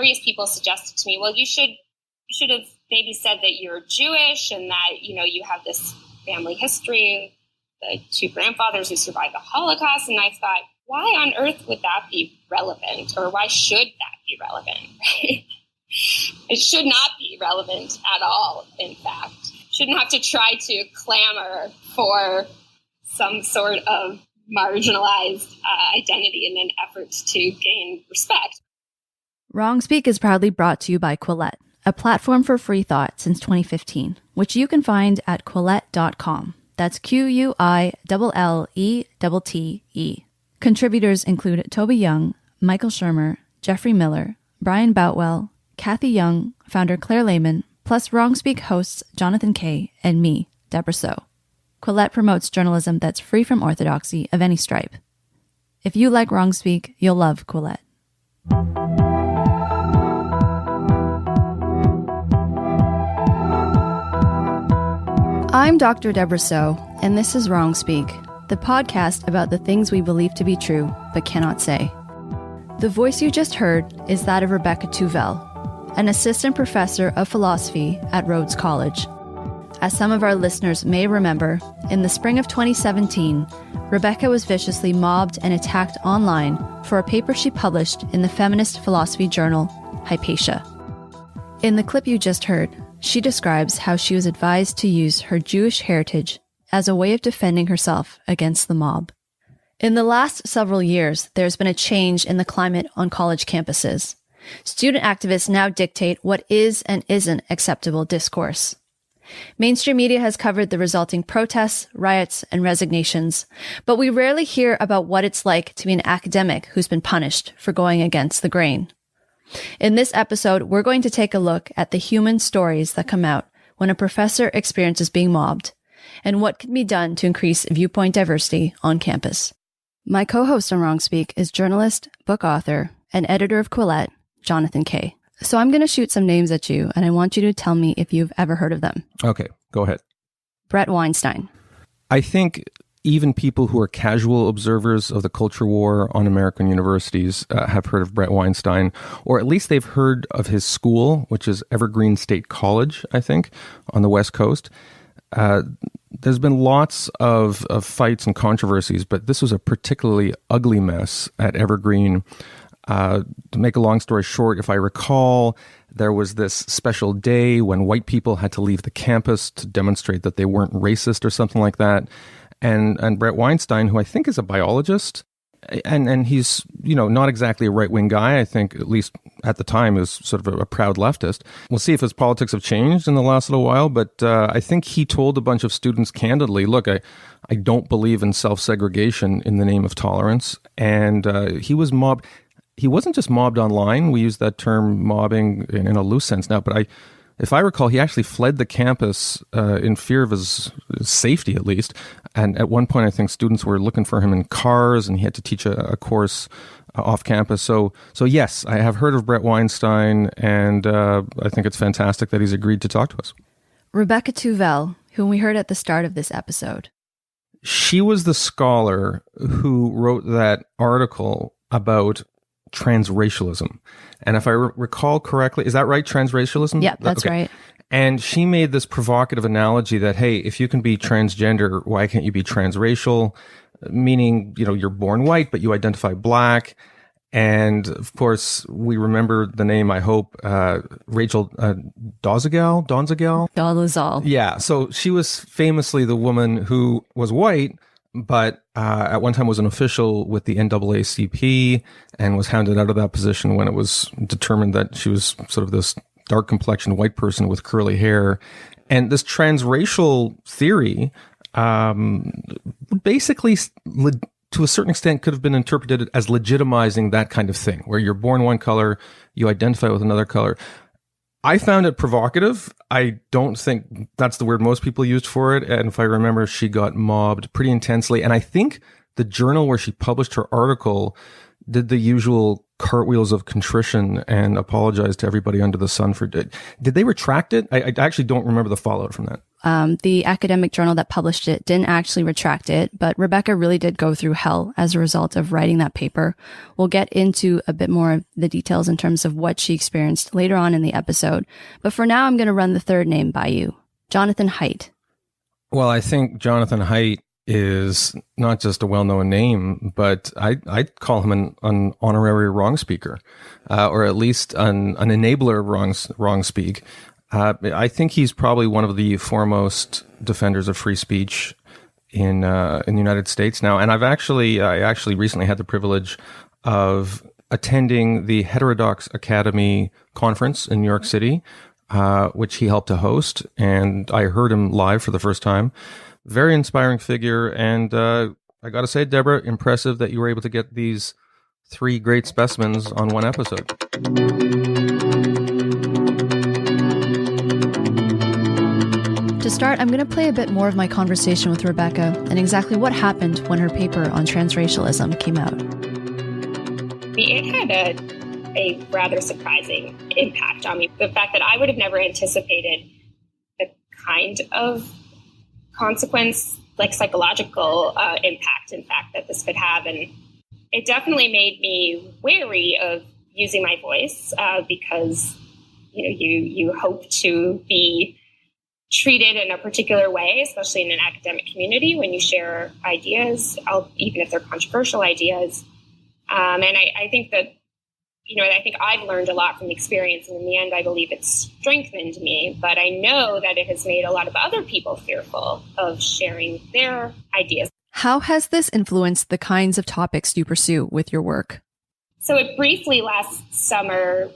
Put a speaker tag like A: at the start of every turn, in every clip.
A: various people suggested to me, well, you should have maybe said that you're Jewish and that, you have this family history, the two grandfathers who survived the Holocaust. And I thought, why on earth would that be relevant? Or why should that be relevant? Right? It should not be relevant at all, in fact. Shouldn't have to try to clamor for some sort of marginalized identity in an effort to gain respect.
B: Wrong Speak is proudly brought to you by Quillette, a platform for free thought since 2015, which you can find at quillette.com. That's QUILLETTE. Contributors include Toby Young, Michael Shermer, Jeffrey Miller, Brian Boutwell, Kathy Young, founder Claire Lehman, plus Wrong Speak hosts Jonathan Kay and me, Debra So. Quillette promotes journalism that's free from orthodoxy of any stripe. If you like Wrong Speak, you'll love Quillette. I'm Dr. Debra So, and this is Wrong Speak, the podcast about the things we believe to be true but cannot say. The voice you just heard is that of Rebecca Tuvel, an assistant professor of philosophy at Rhodes College. As some of our listeners may remember, in the spring of 2017, Rebecca was viciously mobbed and attacked online for a paper she published in the feminist philosophy journal, Hypatia. In the clip you just heard, she describes how she was advised to use her Jewish heritage as a way of defending herself against the mob. In the last several years, there's been a change in the climate on college campuses. Student activists now dictate what is and isn't acceptable discourse. Mainstream media has covered the resulting protests, riots, and resignations, but we rarely hear about what it's like to be an academic who's been punished for going against the grain. In this episode, we're going to take a look at the human stories that come out when a professor experiences being mobbed, and what can be done to increase viewpoint diversity on campus. My co-host on Wrong Speak is journalist, book author, and editor of Quillette, Jonathan Kay. So I'm going to shoot some names at you, and I want you to tell me if you've ever heard of them.
C: Okay, go ahead.
B: Bret Weinstein.
C: I think even people who are casual observers of the culture war on American universities have heard of Bret Weinstein, or at least they've heard of his school, which is Evergreen State College, I think, on the West Coast. There's been lots of fights and controversies, but this was a particularly ugly mess at Evergreen. To make a long story short, if I recall, there was this special day when white people had to leave the campus to demonstrate that they weren't racist or something like that. And Bret Weinstein, who I think is a biologist, and he's, not exactly a right-wing guy. I think, at least at the time, he was sort of a proud leftist. We'll see if his politics have changed in the last little while, but I think he told a bunch of students candidly, look, I don't believe in self-segregation in the name of tolerance. And he was mobbed. He wasn't just mobbed online. We use that term mobbing in a loose sense now, but if I recall, he actually fled the campus in fear of his safety, at least. And at one point, I think students were looking for him in cars, and he had to teach a course off campus. So yes, I have heard of Bret Weinstein, and I think it's fantastic that he's agreed to talk to us.
B: Rebecca Tuvel, whom we heard at the start of this episode.
C: She was the scholar who wrote that article about transracialism. And if I recall correctly, is that right? Transracialism?
B: Yeah, that's right.
C: And she made this provocative analogy that, hey, if you can be transgender, why can't you be transracial? Meaning, you're born white, but you identify black. And of course, we remember the name, I hope, Rachel
B: Dolezal.
C: Yeah. So she was famously the woman who was white, but at one time was an official with the NAACP and was hounded out of that position when it was determined that she was sort of this dark complexioned white person with curly hair. And this transracial theory basically, to a certain extent, could have been interpreted as legitimizing that kind of thing, where you're born one color, you identify with another color. I found it provocative. I don't think that's the word most people used for it. And if I remember, she got mobbed pretty intensely. And I think the journal where she published her article did the usual cartwheels of contrition and apologized to everybody under the sun for it. Did they retract it? I actually don't remember the fallout from that.
B: The academic journal that published it didn't actually retract it, but Rebecca really did go through hell as a result of writing that paper. We'll get into a bit more of the details in terms of what she experienced later on in the episode. But for now, I'm going to run the third name by you, Jonathan Haidt.
C: Well, I think Jonathan Haidt is not just a well-known name, but I'd call him an honorary wrong speaker, or at least an enabler of wrong speak. I think he's probably one of the foremost defenders of free speech in the United States now. And I actually recently had the privilege of attending the Heterodox Academy conference in New York City, which he helped to host, and I heard him live for the first time. Very inspiring figure, and I got to say, Debra, impressive that you were able to get these 3 great specimens on one episode.
B: To start, I'm going to play a bit more of my conversation with Rebecca and exactly what happened when her paper on transracialism came out.
A: It had a rather surprising impact on me. The fact that I would have never anticipated the kind of consequence, like psychological impact, in fact, that this could have. And it definitely made me wary of using my voice because, you hope to be treated in a particular way, especially in an academic community when you share ideas, even if they're controversial ideas. And I think that, I think I've learned a lot from the experience, and in the end, I believe it's strengthened me. But I know that it has made a lot of other people fearful of sharing their ideas.
B: How has this influenced the kinds of topics you pursue with your work?
A: So it briefly last summer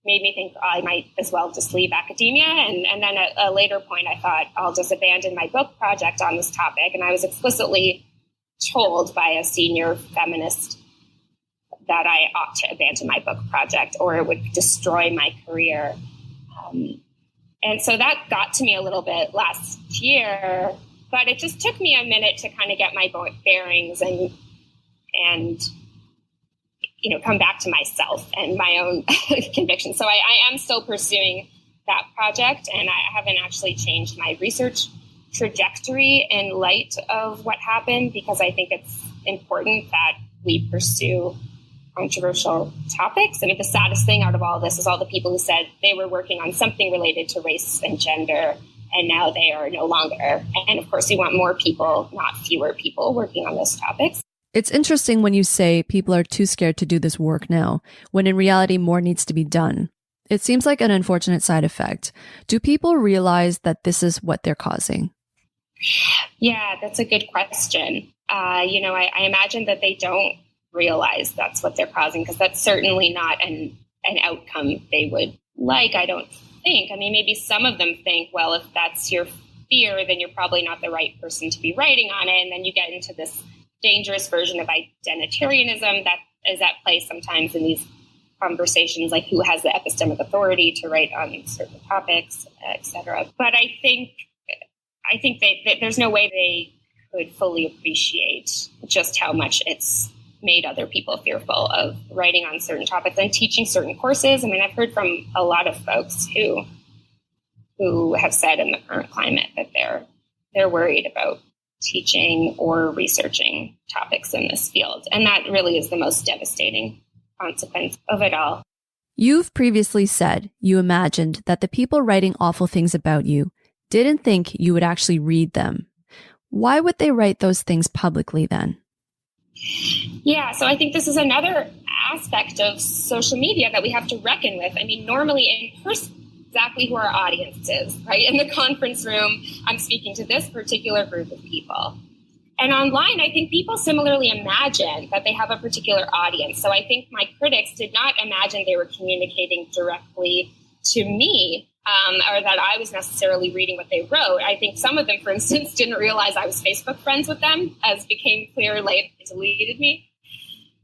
A: made me think I might as well just leave academia. And then at a later point, I thought I'll just abandon my book project on this topic. And I was explicitly told by a senior feminist that I ought to abandon my book project or it would destroy my career. And so that got to me a little bit last year, but it just took me a minute to kind of get my bearings and come back to myself and my own convictions. So I am still pursuing that project, and I haven't actually changed my research trajectory in light of what happened, because I think it's important that we pursue controversial topics. I mean, the saddest thing out of all this is all the people who said they were working on something related to race and gender, and now they are no longer. And of course, we want more people, not fewer people, working on those topics.
B: It's interesting when you say people are too scared to do this work now, when in reality more needs to be done. It seems like an unfortunate side effect. Do people realize that this is what they're causing?
A: Yeah, that's a good question. I imagine that they don't realize that's what they're causing, because that's certainly not an outcome they would like, I don't think. I mean, maybe some of them think, well, if that's your fear, then you're probably not the right person to be writing on it. And then you get into this dangerous version of identitarianism that is at play sometimes in these conversations, like who has the epistemic authority to write on certain topics, et cetera. But I think that there's no way they could fully appreciate just how much it's made other people fearful of writing on certain topics and teaching certain courses. I mean, I've heard from a lot of folks who have said in the current climate that they're worried about teaching or researching topics in this field. And that really is the most devastating consequence of it all.
B: You've previously said you imagined that the people writing awful things about you didn't think you would actually read them. Why would they write those things publicly then?
A: Yeah, so I think this is another aspect of social media that we have to reckon with. I mean, normally in person, exactly who our audience is, right? In the conference room, I'm speaking to this particular group of people. And online, I think people similarly imagine that they have a particular audience. So I think my critics did not imagine they were communicating directly to me, or that I was necessarily reading what they wrote. I think some of them, for instance, didn't realize I was Facebook friends with them, as became clear later. They deleted me.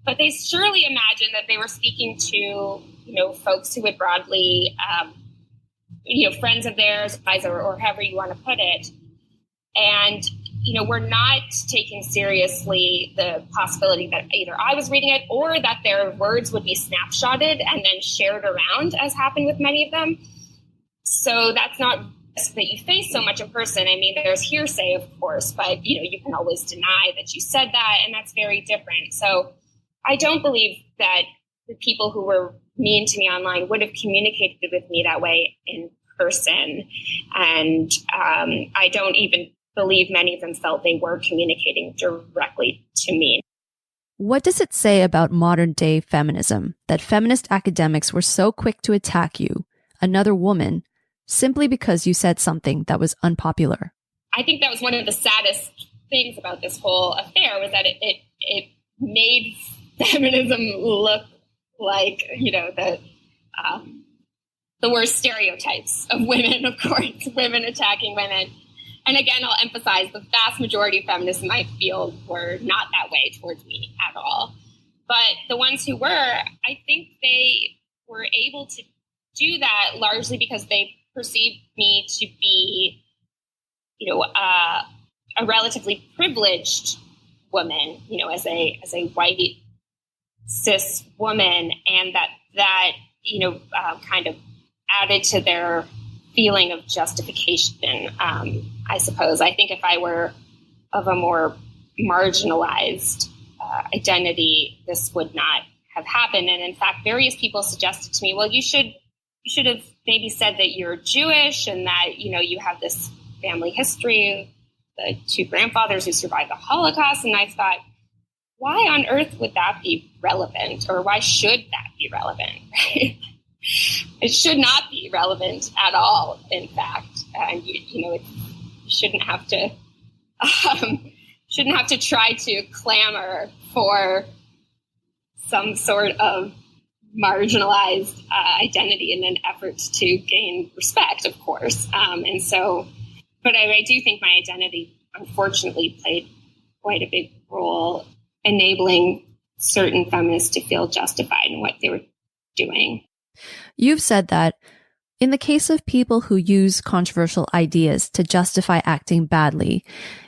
A: But they surely imagined that they were speaking to, folks who would broadly, friends of theirs, or however you want to put it. And, we're not taking seriously the possibility that either I was reading it or that their words would be snapshotted and then shared around, as happened with many of them. So that's not that you face so much in person. I mean, there's hearsay, of course, but, you can always deny that you said that, and that's very different. So I don't believe that the people who were mean to me online would have communicated with me that way in person. And I don't even believe many of them felt they were communicating directly to me.
B: What does it say about modern day feminism that feminist academics were so quick to attack you, another woman, simply because you said something that was unpopular?
A: I think that was one of the saddest things about this whole affair, was that it made feminism look like, the worst stereotypes of women, of course, women attacking women. And again, I'll emphasize the vast majority of feminists in my field were not that way towards me at all. But the ones who were, I think they were able to do that largely because they perceived me to be, a relatively privileged woman, as a white cis woman, and that kind of added to their feeling of justification, I suppose. I think if I were of a more marginalized identity, this would not have happened. And in fact, various people suggested to me, well, you should have maybe said that you're Jewish and that, you have this family history, the two grandfathers who survived the Holocaust. And I thought, why on earth would that be relevant? Or why should that be relevant? It should not be relevant at all, in fact. You shouldn't have to try to clamor for some sort of marginalized identity in an effort to gain respect, of course. But I do think my identity, unfortunately, played quite a big role enabling certain feminists to feel justified in what they were doing.
B: You've said that in the case of people who use controversial ideas to justify acting badly,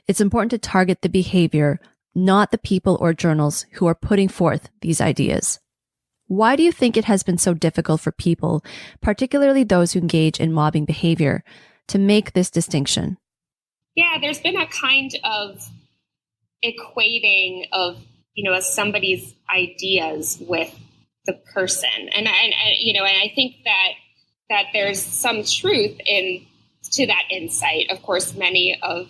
B: it's important to target the behavior, not the people or journals who are putting forth these ideas. Why do you think it has been so difficult for people, particularly those who engage in mobbing behavior, to make this distinction?
A: Yeah, there's been a kind of equating of, somebody's ideas with the person. And I think that there's some truth to that insight. Of course, many of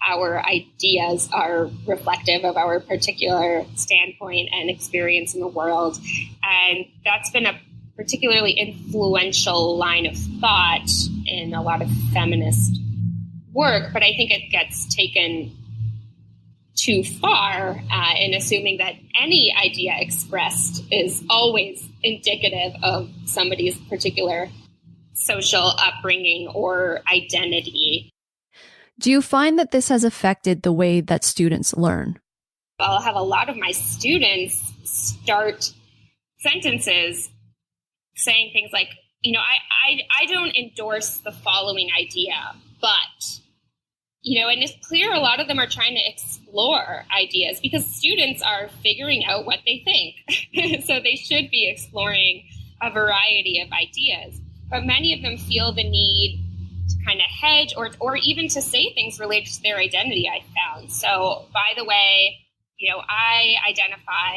A: our ideas are reflective of our particular standpoint and experience in the world. And that's been a particularly influential line of thought in a lot of feminist work. But I think it gets taken too far in assuming that any idea expressed is always indicative of somebody's particular social upbringing or identity.
B: Do you find that this has affected the way that students learn?
A: I'll have a lot of my students start sentences saying things like, I don't endorse the following idea, but, and it's clear a lot of them are trying to explore ideas because students are figuring out what they think. So they should be exploring a variety of ideas. But many of them feel the need to kind of hedge or even to say things related to their identity, I found. So, by the way, I identify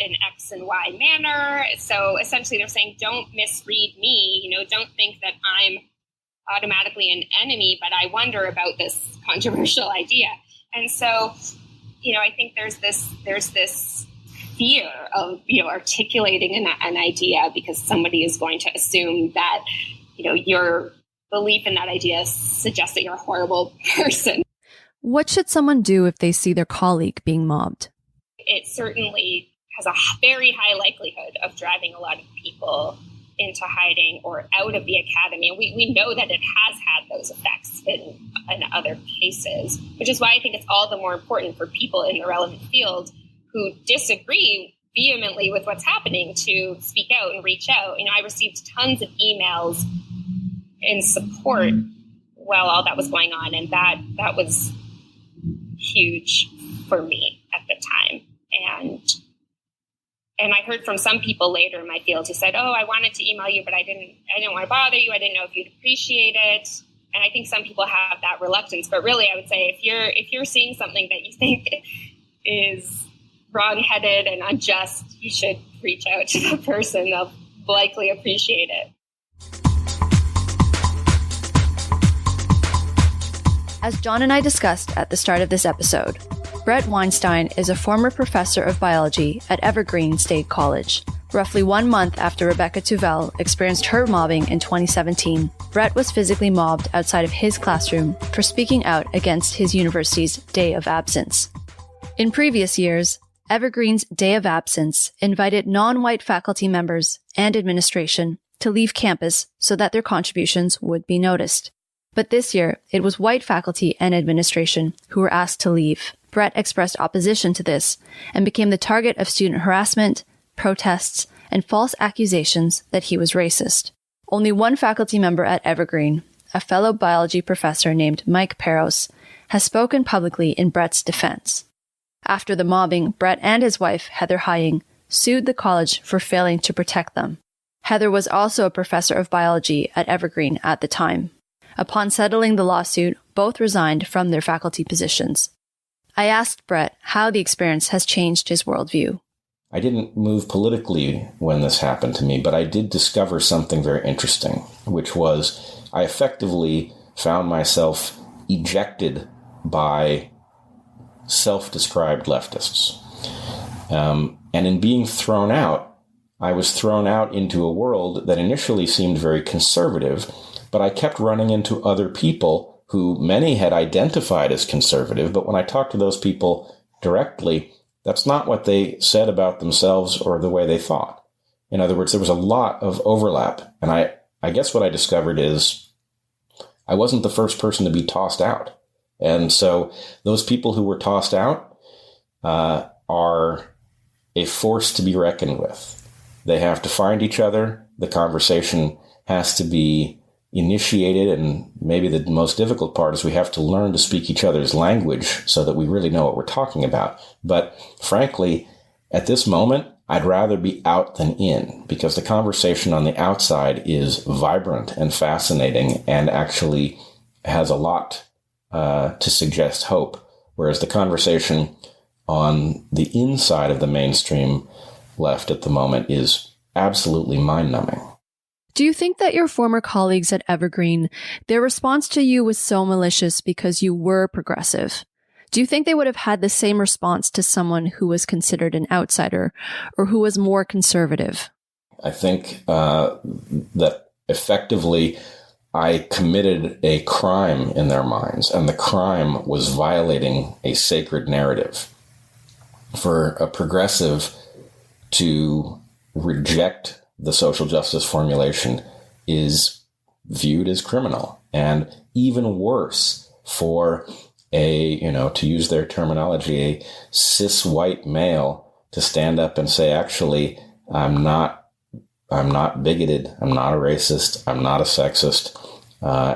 A: in X and Y manner. So essentially they're saying, don't misread me, don't think that I'm automatically an enemy, but I wonder about this controversial idea. And so, I think there's this fear of, articulating an idea because somebody is going to assume that, your belief in that idea suggests that you're a horrible person.
B: What should someone do if they see their colleague being mobbed?
A: It certainly has a very high likelihood of driving a lot of people into hiding or out of the academy. And we know that it has had those effects in other cases, which is why I think it's all the more important for people in the relevant field who disagree vehemently with what's happening to speak out and reach out. I received tons of emails in support while all that was going on, and that was huge for me at the time. And I heard from some people later in my field who said, oh, I wanted to email you, but I didn't want to bother you. I didn't know if you'd appreciate it. And I think some people have that reluctance, but really I would say if you're seeing something that you think is wrong-headed and unjust, you should reach out to the person. They'll likely appreciate it.
B: As John and I discussed at the start of this episode, Bret Weinstein is a former professor of biology at Evergreen State College. Roughly 1 month after Rebecca Tuvel experienced her mobbing in 2017, Bret was physically mobbed outside of his classroom for speaking out against his university's Day of Absence. In previous years, Evergreen's Day of Absence invited non-white faculty members and administration to leave campus so that their contributions would be noticed. But this year, it was white faculty and administration who were asked to leave. Bret expressed opposition to this and became the target of student harassment, protests, and false accusations that he was racist. Only one faculty member at Evergreen, a fellow biology professor named Mike Peros, has spoken publicly in Bret's defense. After the mobbing, Bret and his wife, Heather Haidt, sued the college for failing to protect them. Heather was also a professor of biology at Evergreen at the time. Upon settling the lawsuit, both resigned from their faculty positions. I asked Bret how the experience has changed his worldview.
D: I didn't move politically when this happened to me, but I did discover something very interesting, which was I effectively found myself ejected by self-described leftists. And in being thrown out, I was thrown out into a world that initially seemed very conservative, but I kept running into other people who many had identified as conservative, but when I talked to those people directly, that's not what they said about themselves or the way they thought. In other words, there was a lot of overlap. And I guess what I discovered is I wasn't the first person to be tossed out. And so those people who were tossed out are a force to be reckoned with. They have to find each other. The conversation has to be initiated, and maybe the most difficult part is we have to learn to speak each other's language so that we really know what we're talking about. But frankly, at this moment, I'd rather be out than in, because the conversation on the outside is vibrant and fascinating and actually has a lot to suggest hope, whereas the conversation on the inside of the mainstream left at the moment is absolutely mind-numbing.
B: Do you think that your former colleagues at Evergreen, their response to you was so malicious because you were progressive? Do you think they would have had the same response to someone who was considered an outsider or who was more conservative?
D: I think that effectively I committed a crime in their minds, and the crime was violating a sacred narrative. For a progressive to reject the social justice formulation is viewed as criminal, and even worse for to use their terminology, a cis white male to stand up and say, actually, I'm not bigoted, I'm not a racist, I'm not a sexist,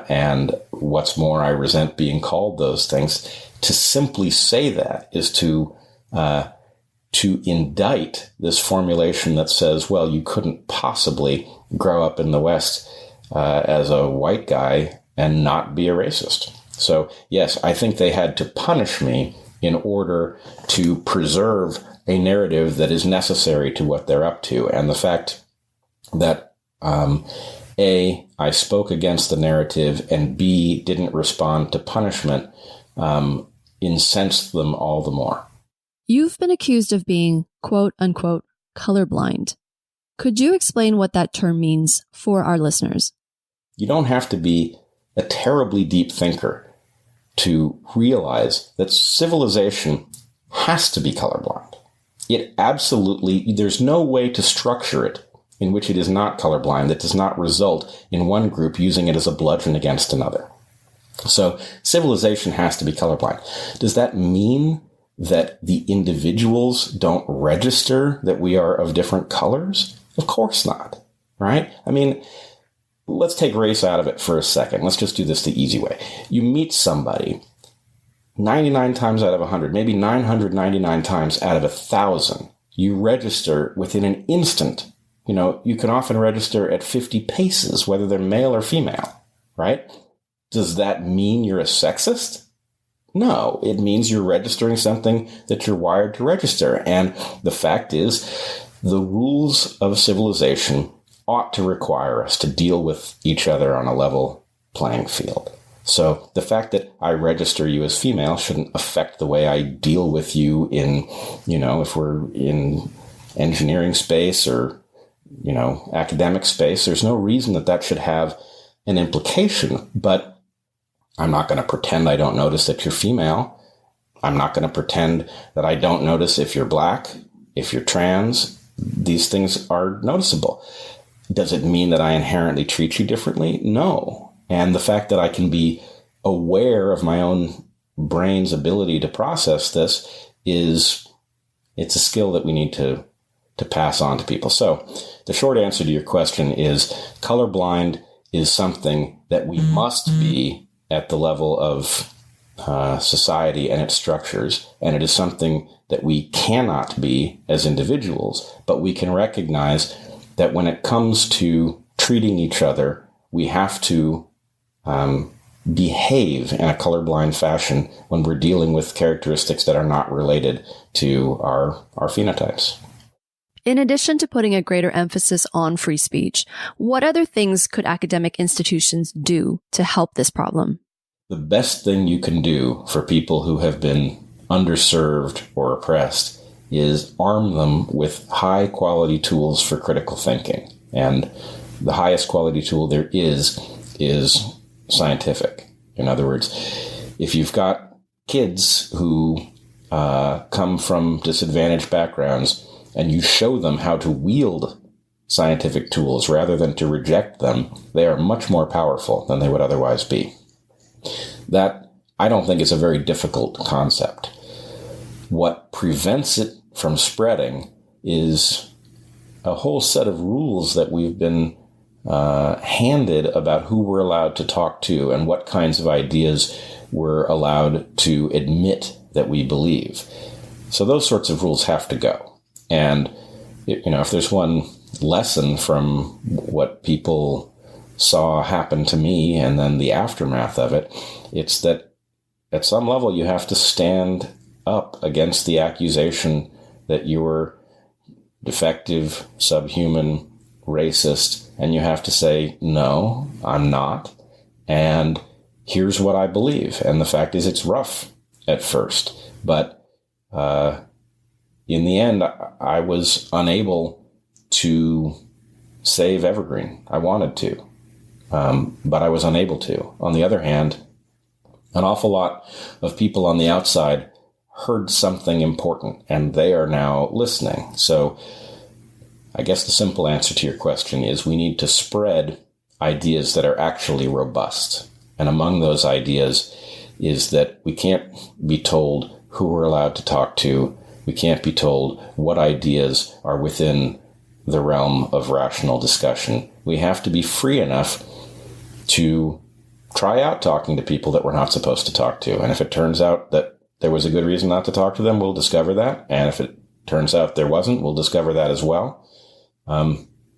D: and what's more, I resent being called those things. To simply say that is to indict this formulation that says, well, you couldn't possibly grow up in the West as a white guy and not be a racist. So, yes, I think they had to punish me in order to preserve a narrative that is necessary to what they're up to. And the fact that, A, I spoke against the narrative, and B, didn't respond to punishment, incensed them all the more.
B: You've been accused of being, quote unquote, colorblind. Could you explain what that term means for our listeners?
D: You don't have to be a terribly deep thinker to realize that civilization has to be colorblind. It absolutely, there's no way to structure it in which it is not colorblind that does not result in one group using it as a bludgeon against another. So civilization has to be colorblind. Does that mean that the individuals don't register that we are of different colors? Of course not, right? I mean, let's take race out of it for a second. Let's just do this the easy way. You meet somebody 99 times out of 100, maybe 999 times out of 1,000, you register within an instant. You can often register at 50 paces, whether they're male or female, right? Does that mean you're a sexist? No, it means you're registering something that you're wired to register. And the fact is, the rules of civilization ought to require us to deal with each other on a level playing field. So the fact that I register you as female shouldn't affect the way I deal with you in, if we're in engineering space or, academic space. There's no reason that should have an implication, but I'm not going to pretend I don't notice that you're female. I'm not going to pretend that I don't notice if you're black, if you're trans. These things are noticeable. Does it mean that I inherently treat you differently? No. And the fact that I can be aware of my own brain's ability to process this it's a skill that we need to pass on to people. So the short answer to your question is colorblind is something that we must be at the level of society and its structures. And it is something that we cannot be as individuals, but we can recognize that when it comes to treating each other, we have to behave in a colorblind fashion when we're dealing with characteristics that are not related to our phenotypes.
B: In addition to putting a greater emphasis on free speech, what other things could academic institutions do to help this problem?
D: The best thing you can do for people who have been underserved or oppressed is arm them with high-quality tools for critical thinking. And the highest quality tool there is scientific. In other words, if you've got kids who come from disadvantaged backgrounds and you show them how to wield scientific tools rather than to reject them, they are much more powerful than they would otherwise be. That, I don't think, is a very difficult concept. What prevents it from spreading is a whole set of rules that we've been handed about who we're allowed to talk to and what kinds of ideas we're allowed to admit that we believe. So those sorts of rules have to go. And, if there's one lesson from what people saw happen to me and then the aftermath of it, it's that at some level you have to stand up against the accusation that you were defective, subhuman, racist, and you have to say, no, I'm not, and here's what I believe. And the fact is, it's rough at first, but in the end, I was unable to save Evergreen. I wanted to, but I was unable to. On the other hand, an awful lot of people on the outside heard something important, and they are now listening. So I guess the simple answer to your question is we need to spread ideas that are actually robust. And among those ideas is that we can't be told who we're allowed to talk to. We can't be told what ideas are within the realm of rational discussion. We have to be free enough to try out talking to people that we're not supposed to talk to. And if it turns out that there was a good reason not to talk to them, we'll discover that. And if it turns out there wasn't, we'll discover that as well.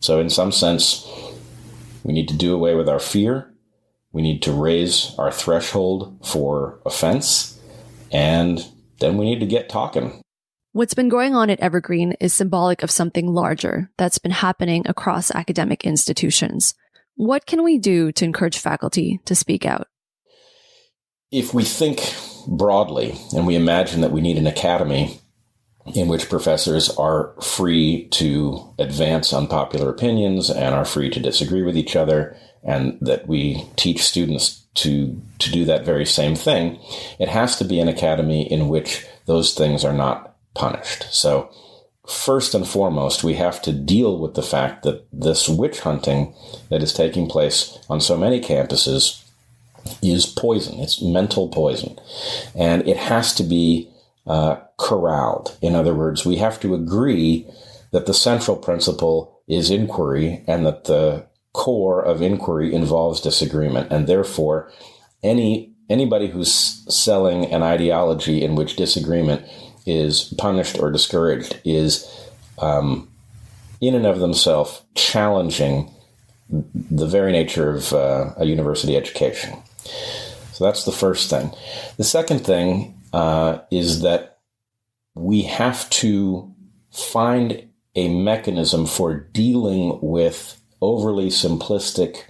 D: So in some sense, we need to do away with our fear. We need to raise our threshold for offense. And then we need to get talking.
B: What's been going on at Evergreen is symbolic of something larger that's been happening across academic institutions. What can we do to encourage faculty to speak out?
D: If we think broadly and we imagine that we need an academy in which professors are free to advance unpopular opinions and are free to disagree with each other, and that we teach students to do that very same thing, it has to be an academy in which those things are not punished. So first and foremost, we have to deal with the fact that this witch hunting that is taking place on so many campuses is poison. It's mental poison. And it has to be corralled. In other words, we have to agree that the central principle is inquiry and that the core of inquiry involves disagreement. And therefore, anybody who's selling an ideology in which disagreement is punished or discouraged is in and of themselves challenging the very nature of a university education. So that's the first thing. The second thing is that we have to find a mechanism for dealing with overly simplistic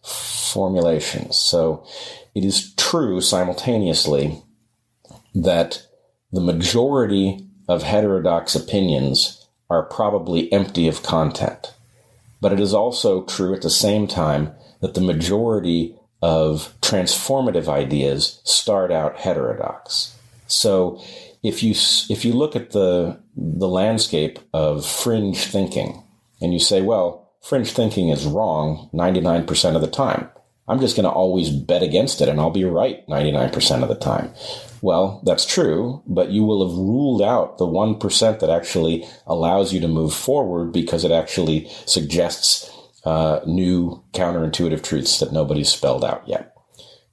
D: formulations. So it is true simultaneously that the majority of heterodox opinions are probably empty of content. But it is also true at the same time that the majority of transformative ideas start out heterodox. So if you look at the landscape of fringe thinking and you say, well, fringe thinking is wrong 99% of the time, I'm just going to always bet against it and I'll be right 99% of the time. Well, that's true, but you will have ruled out the 1% that actually allows you to move forward because it actually suggests new counterintuitive truths that nobody's spelled out yet.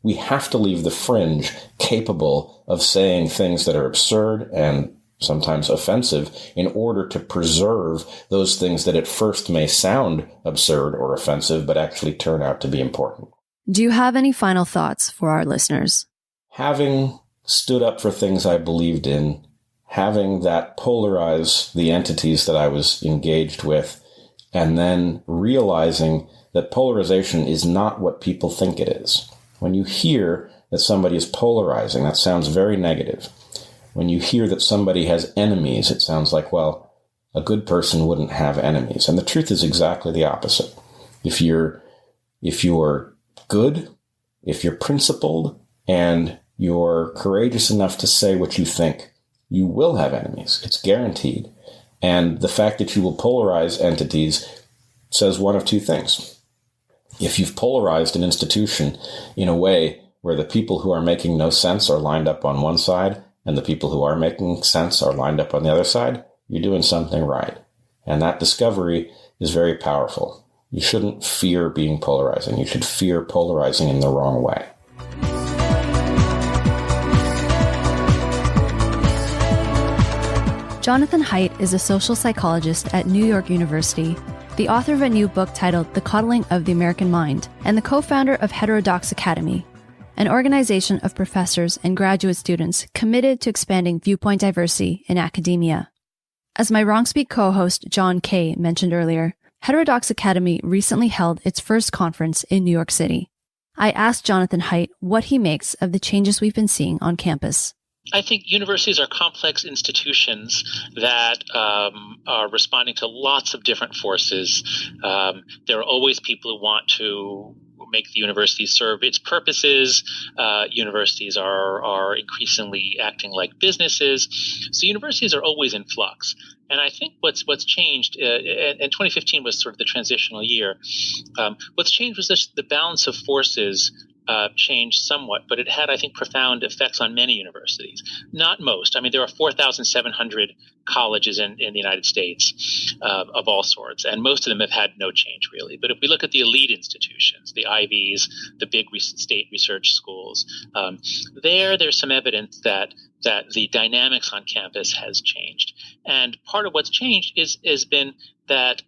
D: We have to leave the fringe capable of saying things that are absurd and sometimes offensive in order to preserve those things that at first may sound absurd or offensive, but actually turn out to be important.
B: Do you have any final thoughts for our listeners?
D: Having stood up for things I believed in, having that polarize the entities that I was engaged with, and then realizing that polarization is not what people think it is. When you hear that somebody is polarizing, that sounds very negative. When you hear that somebody has enemies, it sounds like, well, a good person wouldn't have enemies. And the truth is exactly the opposite. If you're good, if you're principled, and you're courageous enough to say what you think, you will have enemies. It's guaranteed. And the fact that you will polarize entities says one of two things. If you've polarized an institution in a way where the people who are making no sense are lined up on one side and the people who are making sense are lined up on the other side, you're doing something right. And that discovery is very powerful. You shouldn't fear being polarizing. You should fear polarizing in the wrong way.
B: Jonathan Haidt is a social psychologist at New York University, the author of a new book titled The Coddling of the American Mind, and the co-founder of Heterodox Academy, an organization of professors and graduate students committed to expanding viewpoint diversity in academia. As my WrongSpeak co-host John Kay mentioned earlier, Heterodox Academy recently held its first conference in New York City. I asked Jonathan Haidt what he makes of the changes we've been seeing on campus.
E: I think universities are complex institutions that are responding to lots of different forces. There are always people who want to make the university serve its purposes. Universities are increasingly acting like businesses. So universities are always in flux. And I think what's changed, and 2015 was sort of the transitional year. What's changed was just the balance of forces changed somewhat, but it had, I think, profound effects on many universities. Not most. I mean, there are 4,700 colleges in the United States of all sorts, and most of them have had no change, really. But if we look at the elite institutions, the Ivies, the big state research schools, there's some evidence that the dynamics on campus has changed. And part of what's changed has been that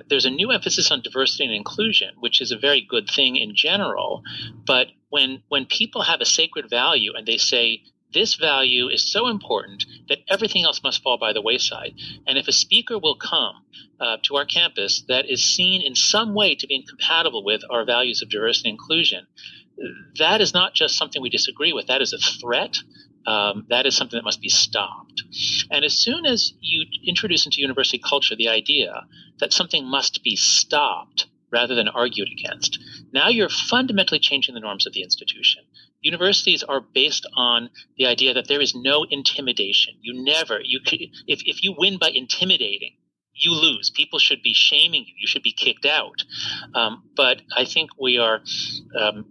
E: there's a new emphasis on diversity and inclusion, which is a very good thing in general. But when people have a sacred value and they say, this value is so important that everything else must fall by the wayside. And if a speaker will come to our campus that is seen in some way to be incompatible with our values of diversity and inclusion, that is not just something we disagree with. That is a threat. That is something that must be stopped. And as soon as you introduce into university culture the idea that something must be stopped rather than argued against, now you're fundamentally changing the norms of the institution. Universities are based on the idea that there is no intimidation. If you win by intimidating, you lose. People should be shaming you. You should be kicked out. But I think we are,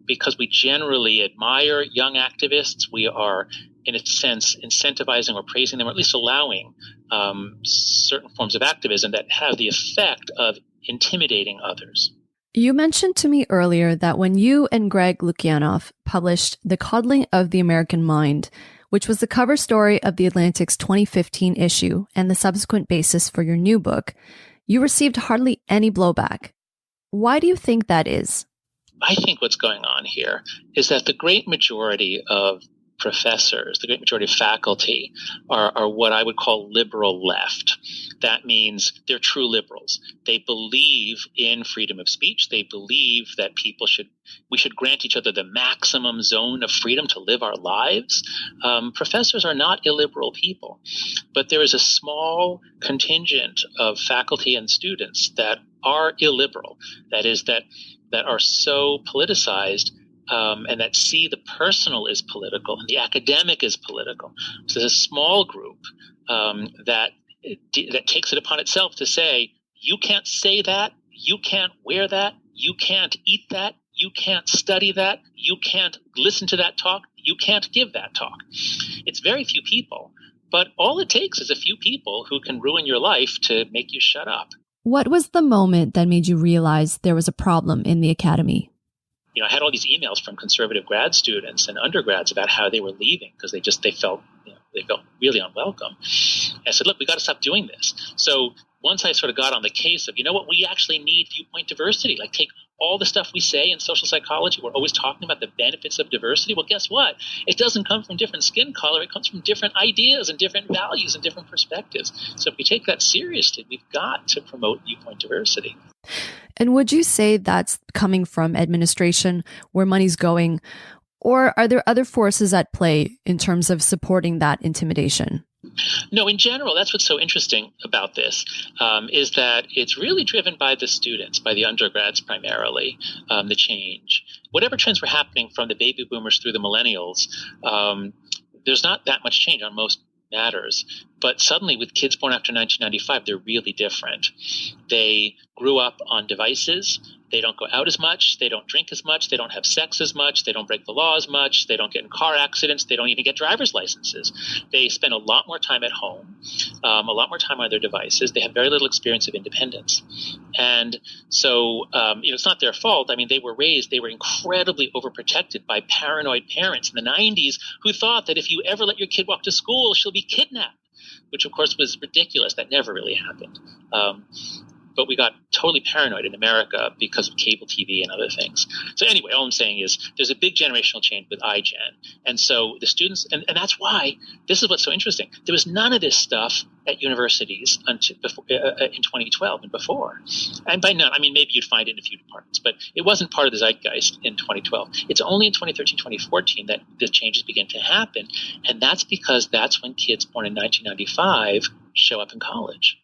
E: because we generally admire young activists, we are, in a sense, incentivizing or praising them, or at least allowing certain forms of activism that have the effect of intimidating others.
B: You mentioned to me earlier that when you and Greg Lukianoff published The Coddling of the American Mind, which was the cover story of The Atlantic's 2015 issue and the subsequent basis for your new book, you received hardly any blowback. Why do you think that is?
E: I think what's going on here is that the great majority of professors, the great majority of faculty are what I would call liberal left. That means they're true liberals. They believe in freedom of speech. They believe that we should grant each other the maximum zone of freedom to live our lives. Professors are not illiberal people, but there is a small contingent of faculty and students that are illiberal. That is, that are so politicized and that see the personal is political and the academic is political. So there's a small group that takes it upon itself to say, you can't say that, you can't wear that, you can't eat that, you can't study that, you can't listen to that talk, you can't give that talk. It's very few people, but all it takes is a few people who can ruin your life to make you shut up.
B: What was the moment that made you realize there was a problem in the academy?
E: I had all these emails from conservative grad students and undergrads about how they were leaving because they felt really unwelcome. And I said, look, we got to stop doing this. So once I sort of got on the case of, we actually need viewpoint diversity, like take all the stuff we say in social psychology, we're always talking about the benefits of diversity. Well, guess what? It doesn't come from different skin color. It comes from different ideas and different values and different perspectives. So if we take that seriously, we've got to promote viewpoint diversity.
B: And would you say that's coming from administration, where money's going, or are there other forces at play in terms of supporting that intimidation?
E: No, in general, that's what's so interesting about this, is that it's really driven by the students, by the undergrads primarily, the change. Whatever trends were happening from the baby boomers through the millennials, there's not that much change on most matters. But suddenly with kids born after 1995, they're really different. They grew up on devices. They don't go out as much. They don't drink as much. They don't have sex as much. They don't break the law as much. They don't get in car accidents. They don't even get driver's licenses. They spend a lot more time at home, a lot more time on their devices. They have very little experience of independence. And so, it's not their fault. I mean, they were incredibly overprotected by paranoid parents in the 90s who thought that if you ever let your kid walk to school, she'll be kidnapped, which of course was ridiculous. That never really happened. But we got totally paranoid in America because of cable TV and other things. So anyway, all I'm saying is there's a big generational change with iGen. And so the students, and that's why, this is what's so interesting. There was none of this stuff at universities until in 2012 and before. And by none, I mean, maybe you'd find it in a few departments, but it wasn't part of the zeitgeist in 2012. It's only in 2013, 2014 that the changes begin to happen. And that's because that's when kids born in 1995 show up in college.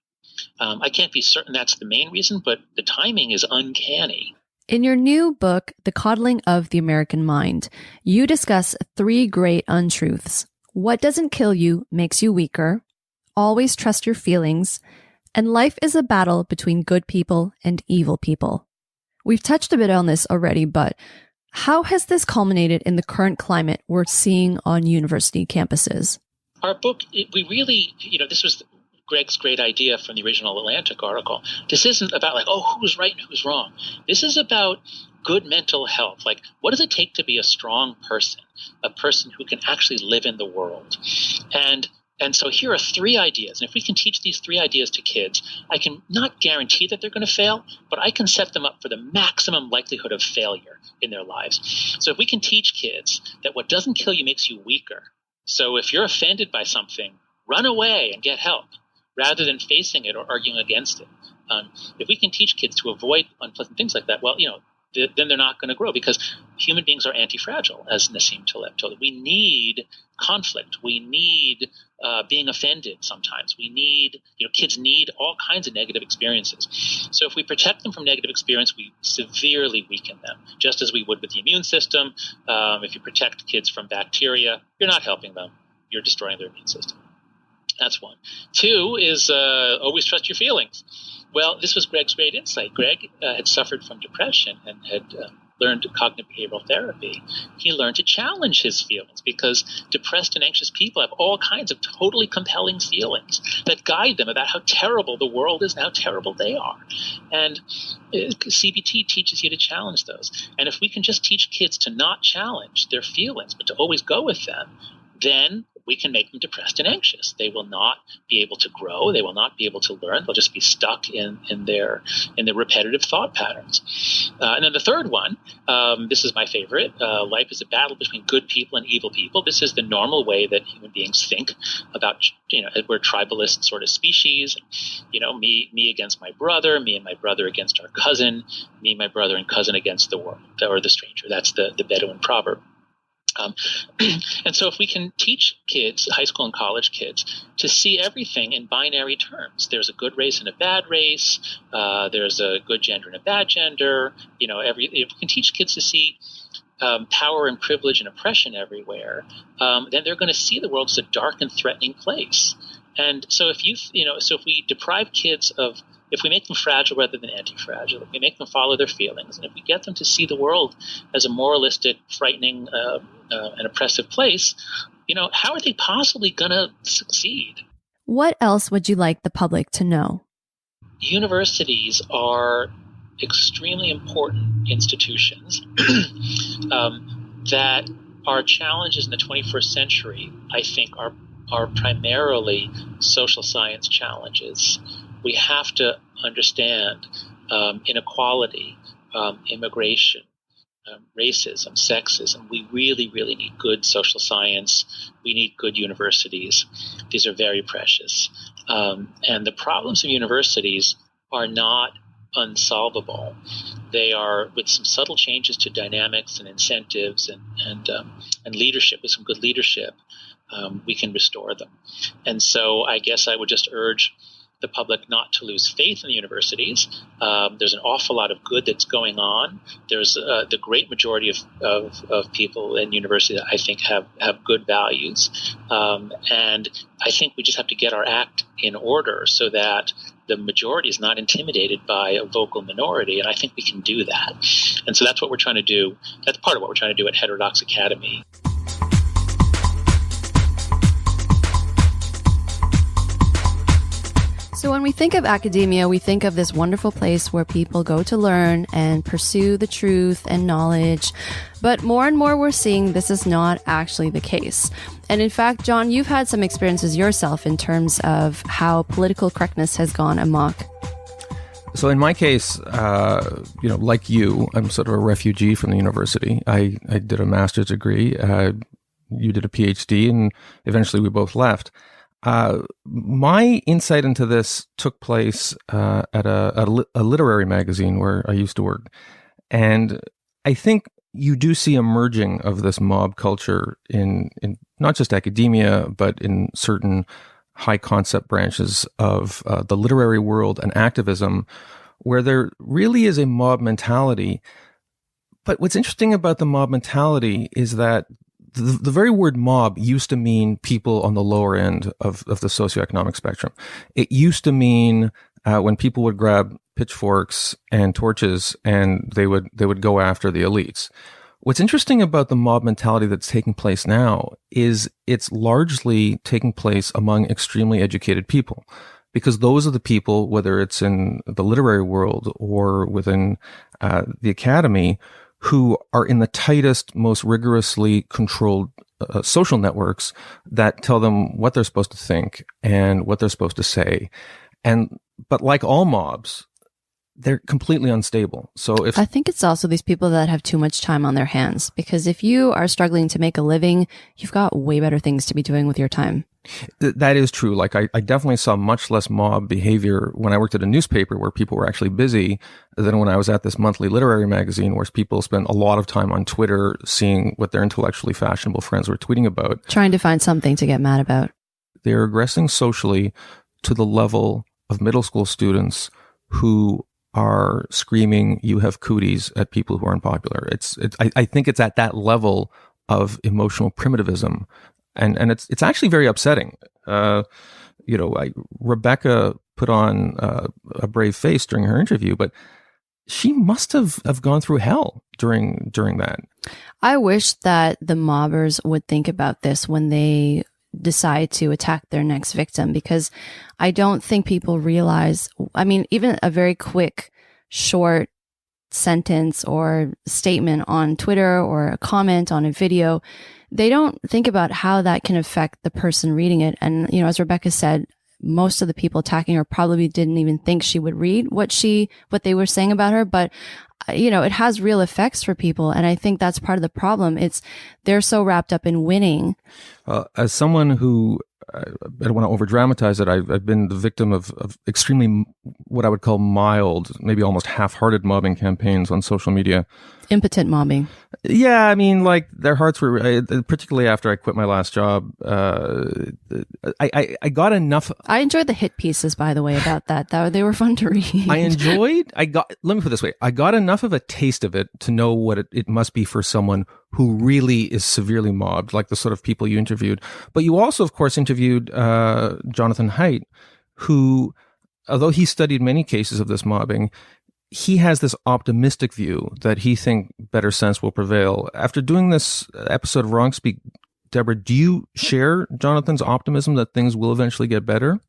E: I can't be certain that's the main reason, but the timing is uncanny.
B: In your new book, The Coddling of the American Mind, you discuss 3 great untruths. What doesn't kill you makes you weaker. Always trust your feelings. And life is a battle between good people and evil people. We've touched a bit on this already, but how has this culminated in the current climate we're seeing on university campuses?
E: Our book, we really, this was Greg's great idea from the original Atlantic article. This isn't about who's right and who's wrong. This is about good mental health. Like, what does it take to be a strong person, a person who can actually live in the world? And so here are 3 ideas. And if we can teach these 3 ideas to kids, I can not guarantee that they're going to fail, but I can set them up for the maximum likelihood of failure in their lives. So if we can teach kids that what doesn't kill you makes you weaker. So if you're offended by something, run away and get help, rather than facing it or arguing against it. If we can teach kids to avoid unpleasant things like that, then they're not going to grow, because human beings are anti-fragile, as Nassim Taleb told us. We need conflict. We need being offended sometimes. We need, kids need all kinds of negative experiences. So if we protect them from negative experience, we severely weaken them, just as we would with the immune system. If you protect kids from bacteria, you're not helping them. You're destroying their immune system. That's 1. 2 is always trust your feelings. Well, this was Greg's great insight. Greg had suffered from depression and had learned cognitive behavioral therapy. He learned to challenge his feelings, because depressed and anxious people have all kinds of totally compelling feelings that guide them about how terrible the world is and how terrible they are. And CBT teaches you to challenge those. And if we can just teach kids to not challenge their feelings, but to always go with them, then we can make them depressed and anxious. They will not be able to grow. They will not be able to learn. They'll just be stuck in their repetitive thought patterns. And then the third one, this is my favorite. Life is a battle between good people and evil people. This is the normal way that human beings think about, we're tribalist sort of species. Me against my brother, me and my brother against our cousin, me, my brother and cousin against the world or the stranger. That's the Bedouin proverb. And so if we can teach kids, high school and college kids, to see everything in binary terms, there's a good race and a bad race, there's a good gender and a bad gender, if we can teach kids to see power and privilege and oppression everywhere, then they're going to see the world as a dark and threatening place. And so if we deprive kids if we make them fragile rather than anti-fragile, if we make them follow their feelings, and if we get them to see the world as a moralistic, frightening, and oppressive place, how are they possibly going to succeed?
B: What else would you like the public to know?
E: Universities are extremely important institutions that are challenges in the 21st century, I think, are primarily social science challenges. We have to understand inequality, immigration, racism, sexism. We really, really need good social science. We need good universities. These are very precious. And the problems of universities are not unsolvable. They are, with some subtle changes to dynamics and incentives and leadership, with some good leadership, we can restore them. And so I guess I would just urge the public not to lose faith in the universities. There's an awful lot of good that's going on. There's the great majority of people in universities that I think have good values. And I think we just have to get our act in order so that the majority is not intimidated by a vocal minority. And I think we can do that. And so that's what we're trying to do. That's part of what we're trying to do at Heterodox Academy.
B: So when we think of academia, we think of this wonderful place where people go to learn and pursue the truth and knowledge. But more and more we're seeing this is not actually the case. And in fact, John, you've had some experiences yourself in terms of how political correctness has gone amok.
C: So in my case, like you, I'm sort of a refugee from the university. I did a master's degree. You did a PhD, and eventually we both left. My insight into this took place at a literary magazine where I used to work. And I think you do see a merging of this mob culture in not just academia, but in certain high concept branches of the literary world and activism, where there really is a mob mentality. But what's interesting about the mob mentality is that the very word mob used to mean people on the lower end of the socioeconomic spectrum. It used to mean when people would grab pitchforks and torches and they would go after the elites. What's interesting about the mob mentality that's taking place now is it's largely taking place among extremely educated people, because those are the people, whether it's in the literary world or within the academy, who are in the tightest, most rigorously controlled social networks that tell them what they're supposed to think and what they're supposed to say. But like all mobs, they're completely unstable. So I think
B: it's also these people that have too much time on their hands, because if you are struggling to make a living, you've got way better things to be doing with your time.
C: That is true. Like I definitely saw much less mob behavior when I worked at a newspaper where people were actually busy than when I was at this monthly literary magazine where people spent a lot of time on Twitter seeing what their intellectually fashionable friends were tweeting about.
B: Trying to find something to get mad about.
C: They're regressing socially to the level of middle school students who are screaming, "You have cooties" at people who are unpopular. I think it's at that level of emotional primitivism. And it's actually very upsetting. Rebecca put on a brave face during her interview, but she must have gone through hell during that.
B: I wish that the mobbers would think about this when they decide to attack their next victim, because I don't think people realize, even a very quick, short sentence or statement on Twitter or a comment on a video, they don't think about how that can affect the person reading it. And, as Rebecca said, most of the people attacking her probably didn't even think she would read what they were saying about her. But, it has real effects for people. And I think that's part of the problem. They're so wrapped up in winning.
C: As someone who, I don't want to over dramatize it, I've been the victim of extremely, what I would call mild, maybe almost half-hearted mobbing campaigns on social media.
B: Impotent mobbing.
C: Yeah, I mean, like, their hearts were, particularly after I quit my last job, I got enough.
B: I enjoyed the hit pieces, by the way, about that. They were fun to read.
C: Let me put it this way. I got enough of a taste of it to know what it must be for someone who really is severely mobbed, like the sort of people you interviewed. But you also, of course, interviewed Jonathan Haidt, who, although he studied many cases of this mobbing, he has this optimistic view that he thinks better sense will prevail. After doing this episode of Wrong Speak, Debra, do you share Jonathan's optimism that things will eventually get better?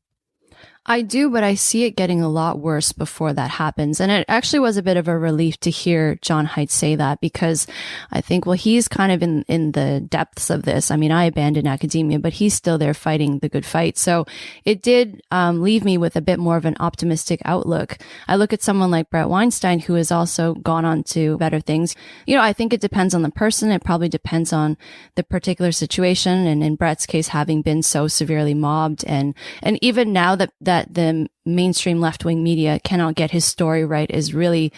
B: I do, but I see it getting a lot worse before that happens. And it actually was a bit of a relief to hear John Haidt say that, because I think, well, he's kind of in the depths of this. I mean, I abandoned academia, but he's still there fighting the good fight. So it did leave me with a bit more of an optimistic outlook. I look at someone like Bret Weinstein, who has also gone on to better things. I think it depends on the person. It probably depends on the particular situation. And in Bret's case, having been so severely mobbed, and even now that the mainstream left-wing media cannot get his story right is really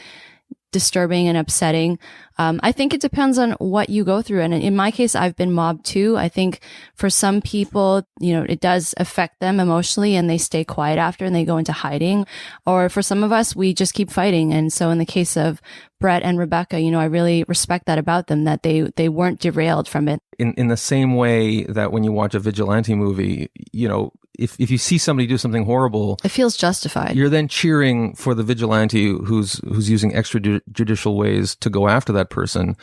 B: disturbing and upsetting. I think it depends on what you go through. And in my case, I've been mobbed too. I think for some people, it does affect them emotionally and they stay quiet after and they go into hiding. Or for some of us, we just keep fighting. And so in the case of Bret and Rebecca, I really respect that about them, that they weren't derailed from it.
C: In the same way that when you watch a vigilante movie, if you see somebody do something horrible,
B: it feels justified.
C: You're then cheering for the vigilante who's using extrajudicial ways to go after that person.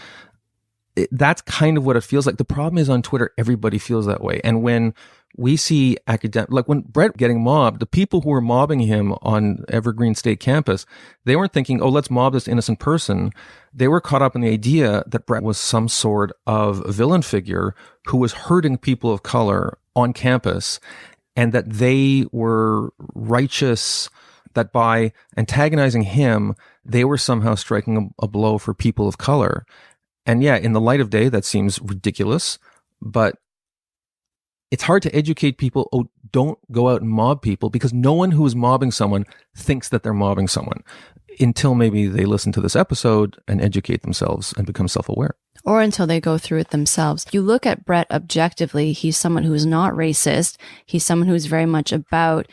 C: That's kind of what it feels like. The problem is on Twitter, everybody feels that way. And when we see like when Bret getting mobbed, the people who were mobbing him on Evergreen State campus, they weren't thinking, oh, let's mob this innocent person. They were caught up in the idea that Bret was some sort of villain figure who was hurting people of color on campus, and that they were righteous, that by antagonizing him, they were somehow striking a blow for people of color. And yeah, in the light of day, that seems ridiculous, but it's hard to educate people, oh, don't go out and mob people, because no one who is mobbing someone thinks that they're mobbing someone until maybe they listen to this episode and educate themselves and become self-aware.
B: Or until they go through it themselves. You look at Bret objectively, he's someone who is not racist. He's someone who's very much about,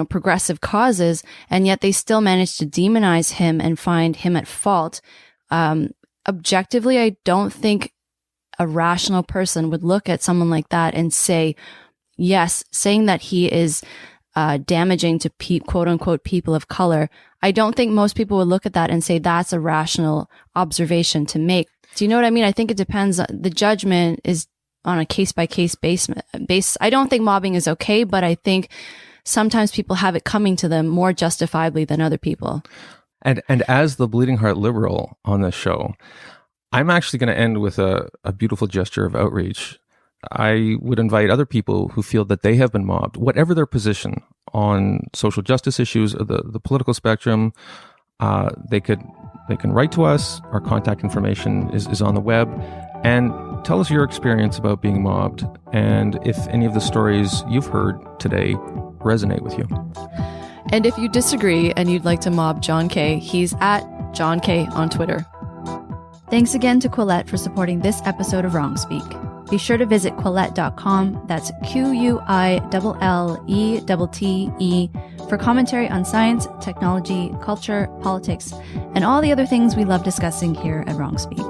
B: progressive causes, and yet they still manage to demonize him and find him at fault. Objectively, I don't think a rational person would look at someone like that and say, yes, saying that he is damaging to quote unquote people of color. I don't think most people would look at that and say that's a rational observation to make. Do you know what I mean? I think it depends. The judgment is on a case-by-case base. I don't think mobbing is okay, but I think sometimes people have it coming to them more justifiably than other people.
C: And as the bleeding heart liberal on this show, I'm actually going to end with a beautiful gesture of outreach. I would invite other people who feel that they have been mobbed, whatever their position on social justice issues or the political spectrum, they can write to us. Our contact information is on the web, and tell us your experience about being mobbed, and if any of the stories you've heard today resonate with you.
B: And if you disagree and you'd like to mob John K., he's at John K on Twitter. Thanks again to Quillette for supporting this episode of Wrong Speak. Be sure to visit Quillette.com, that's QUILLETTE, for commentary on science, technology, culture, politics, and all the other things we love discussing here at Wrong Speak.